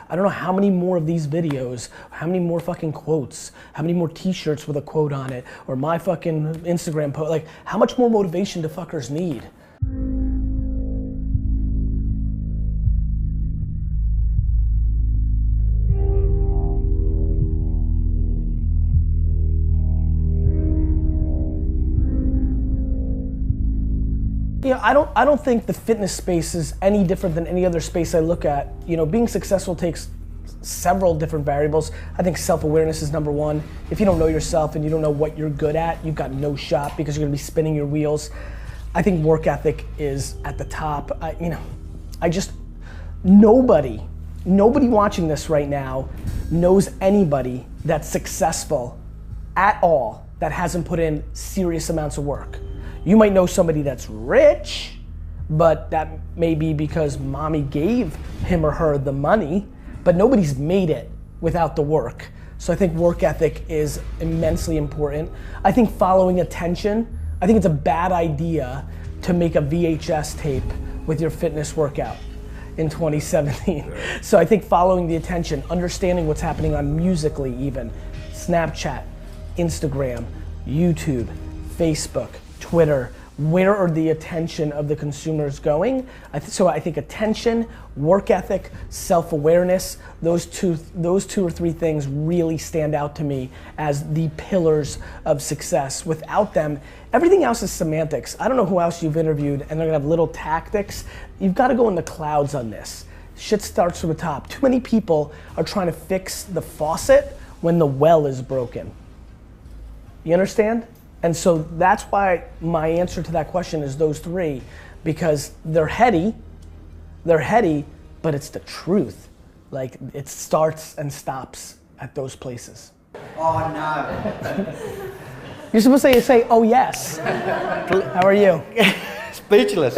I don't know how many more of these videos, how many more fucking quotes, how many more t-shirts with a quote on it, or my fucking Instagram post, like how much more motivation do fuckers need? You know, I don't think the fitness space is any different than any other space I look at. You know, being successful takes several different variables. I think self-awareness is number one. If you don't know yourself and you don't know what you're good at, you've got no shot because you're gonna be spinning your wheels. I think work ethic is at the top. Nobody watching this right now knows anybody that's successful at all that hasn't put in serious amounts of work. You might know somebody that's rich, but that may be because mommy gave him or her the money, but nobody's made it without the work. So I think work ethic is immensely important. I think following attention, I think it's a bad idea to make a VHS tape with your fitness workout in 2017. So I think following the attention, understanding what's happening on Musical.ly even, Snapchat, Instagram, YouTube, Facebook, Twitter, where are the attention of the consumers going? So I think attention, work ethic, self-awareness, those two or three things really stand out to me as the pillars of success. Without them, everything else is semantics. I don't know who else you've interviewed and they're gonna have little tactics. You've gotta go in the clouds on this. Shit starts from the top. Too many people are trying to fix the faucet when the well is broken. You understand? And so that's why my answer to that question is those three, because they're heady, but it's the truth. Like, it starts and stops at those places. Oh no. You're supposed to say, oh yes. How are you? Speechless.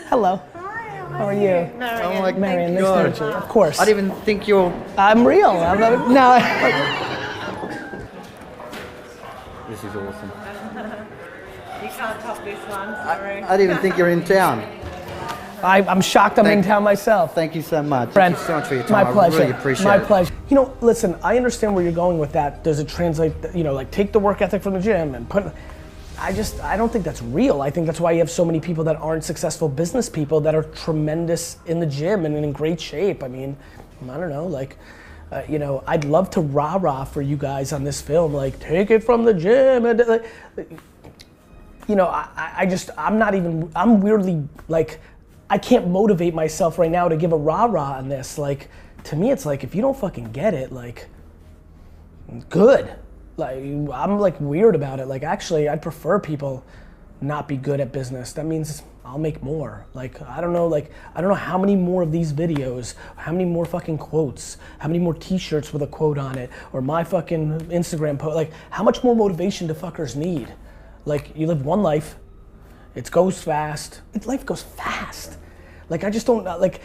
Hello. Hi, How are you? Marion. I'm like, Marion, thank nice to God. meet you. Of course. I didn't even think you're... I'm real. This is awesome. You can't top this one, sorry. I didn't even think you're in town. I'm shocked I'm in town myself. Thank you so much. Friend, Thank you so much for your time. my pleasure. I really appreciate my it. pleasure. You know, listen, I understand where you're going with that. Does it translate, you know, like take the work ethic from the gym and put, I don't think that's real. I think that's why you have so many people that aren't successful business people that are tremendous in the gym and in great shape. I mean, I don't know, like, you know, I'd love to rah-rah for you guys on this film, like take it from the gym. And, you know, I'm weirdly, like, I can't motivate myself right now to give a rah-rah on this. Like, to me, it's like, if you don't fucking get it, like, good. Like, I'm like weird about it. Like, actually, I'd prefer people not be good at business. That means I'll make more. Like, I don't know how many more of these videos, how many more fucking quotes, how many more t-shirts with a quote on it, or my fucking Instagram post, like, how much more motivation do fuckers need? Like, you live one life, it goes fast. Life goes fast. Like, I just don't, like,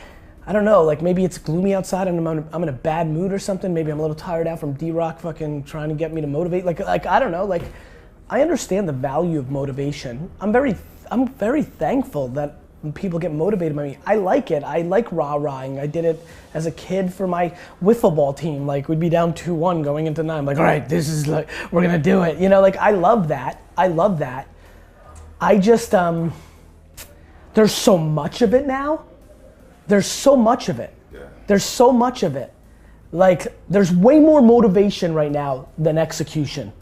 I don't know, like maybe it's gloomy outside and I'm in a bad mood or something. Maybe I'm a little tired out from D-Rock fucking trying to get me to motivate. Like I don't know, like, I understand the value of motivation. I'm very thankful that people get motivated by me. I like it. I like rah-rahing. I did it as a kid for my wiffle ball team. Like, we'd be down 2-1 going into 9. I'm like, all right, this is like, we're gonna do it. You know, like, I love that. I just, there's so much of it now. There's so much of it. Yeah. There's so much of it. Like, there's way more motivation right now than execution.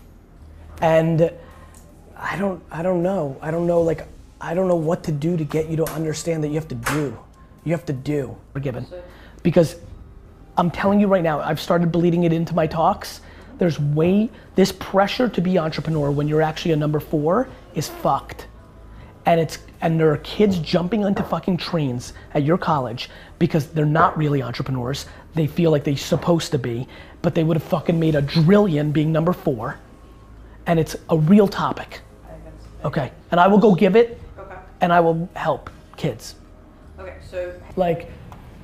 And I don't know. Like, I don't know what to do to get you to understand that you have to do. You have to do. Forgiven. Because I'm telling you right now, I've started bleeding it into my talks. This pressure to be entrepreneur when you're actually a number 4 is fucked. And there are kids jumping onto fucking trains at your college because they're not really entrepreneurs. They feel like they're supposed to be, but they would have fucking made a drillion being number 4. And it's a real topic. Okay, and I will go give it, and I will help kids. Okay, so. Like,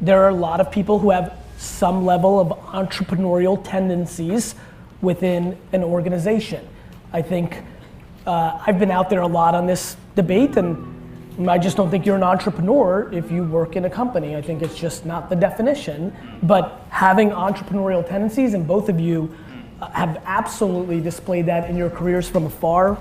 there are a lot of people who have some level of entrepreneurial tendencies within an organization. I think I've been out there a lot on this debate, and I just don't think you're an entrepreneur if you work in a company. I think it's just not the definition. But having entrepreneurial tendencies, and both of you have absolutely displayed that in your careers from afar.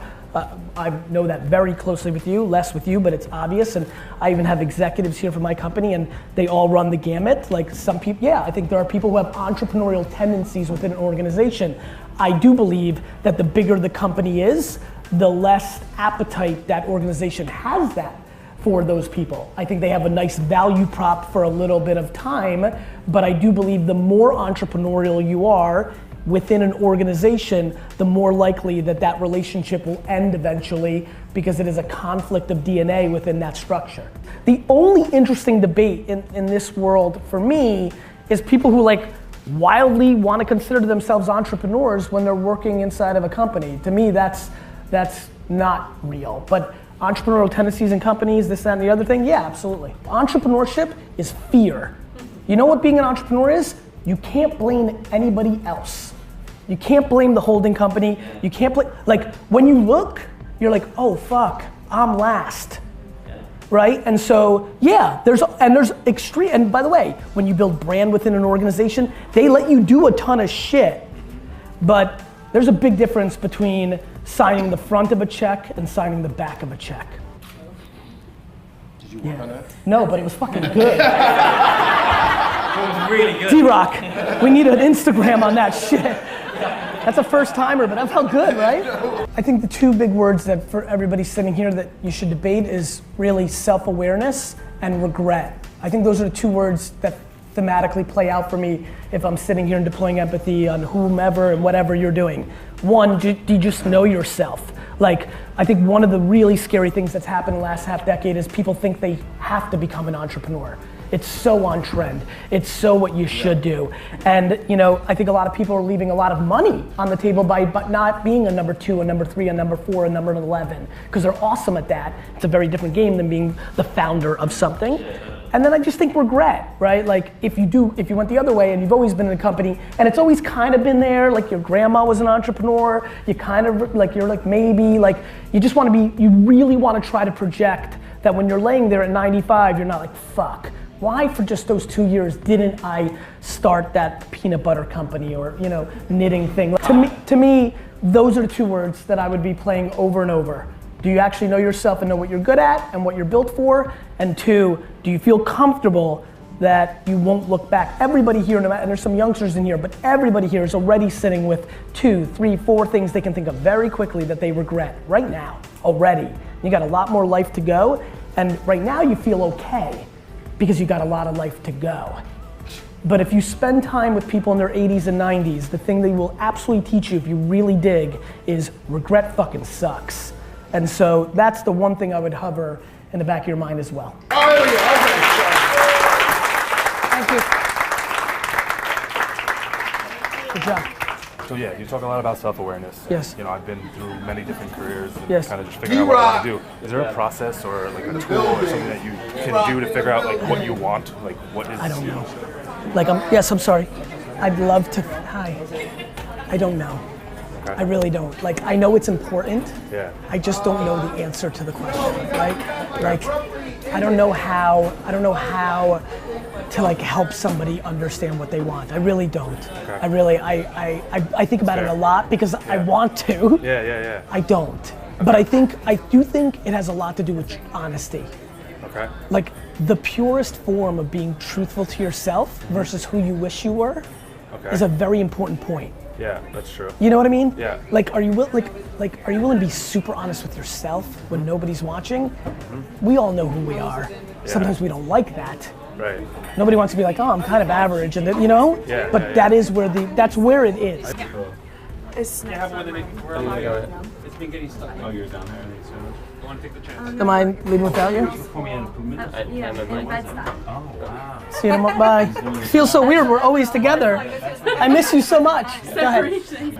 I know that very closely with you, less with you, but it's obvious. And I even have executives here from my company and they all run the gamut. Like some people, yeah, I think there are people who have entrepreneurial tendencies within an organization. I do believe that the bigger the company is, the less appetite that organization has that for those people. I think they have a nice value prop for a little bit of time, but I do believe the more entrepreneurial you are within an organization, the more likely that that relationship will end eventually because it is a conflict of DNA within that structure. The only interesting debate in this world for me is people who like wildly want to consider themselves entrepreneurs when they're working inside of a company. To me, that's not real. But entrepreneurial tendencies in companies, this, that, and the other thing, yeah, absolutely. Entrepreneurship is fear. You know what being an entrepreneur is? You can't blame anybody else. You can't blame the holding company. You can't blame, like when you look, you're like, oh fuck, I'm last. Right? And so, yeah, there's extreme, and by the way, when you build brand within an organization, they let you do a ton of shit. But there's a big difference between signing the front of a check and signing the back of a check. Did you work on that? No, but it was fucking good. It was really good. D-Rock, we need an Instagram on that shit. That's a first timer, but that felt good, right? I think the two big words that for everybody sitting here that you should debate is really self-awareness and regret. I think those are the two words that thematically play out for me if I'm sitting here and deploying empathy on whomever and whatever you're doing. One, do you just know yourself? Like, I think one of the really scary things that's happened in the last half decade is people think they have to become an entrepreneur. It's so on trend. It's so what you should do. And you know, I think a lot of people are leaving a lot of money on the table by not being a number 2, a number 3, a number 4, a number 11, because they're awesome at that. It's a very different game than being the founder of something. And then I just think regret, right? Like if you went the other way and you've always been in a company and it's always kind of been there, like your grandma was an entrepreneur, you kind of like, you're like maybe, like you just want to be, you really want to try to project that when you're laying there at 95, you're not like, fuck. Why for just those 2 years didn't I start that peanut butter company or, you know, knitting thing? To me, those are the two words that I would be playing over and over. Do you actually know yourself and know what you're good at and what you're built for? And two, do you feel comfortable that you won't look back? Everybody here, and there's some youngsters in here, but everybody here is already sitting with 2, 3, 4 things they can think of very quickly that they regret right now, already. You got a lot more life to go, and right now you feel okay because you got a lot of life to go. But if you spend time with people in their 80s and 90s, the thing they will absolutely teach you if you really dig is regret fucking sucks. And so that's the one thing I would hover in the back of your mind as well. Oh, yeah, Thank you. Good job. So yeah, you talk a lot about self-awareness. Yes. You know, I've been through many different careers and Yes. kind of just figuring out what I want to do. Is there a process or like a tool or something that you can do to figure out like what you want? Like what is? I don't know. Like yes, I'm sorry. I'd love to, hi. I don't know. Okay. I really don't. Like I know it's important. Yeah. I just don't know the answer to the question, right? Like I don't know how to like help somebody understand what they want. I really don't. Okay. I really, I think about it a lot because I want to. Yeah. I don't. But I do think it has a lot to do with honesty. Okay. Like the purest form of being truthful to yourself versus who you wish you were is a very important point. Yeah, that's true. You know what I mean? Yeah. Like, are you willing to be super honest with yourself when nobody's watching? We all know who we are. Sometimes we don't like that. Right. Nobody wants to be like, oh, I'm kind of average, and you know. Yeah. But that is where that's where it is. It's It's been getting stuck. Oh, you're down there. So you want to take the chance? Am I leaving without you? Put me in 2 minutes. Yeah, in bed stuff. Oh, wow. See you tomorrow. Bye. It feels so weird. We're always together. I miss you so much. Go ahead. Very soon.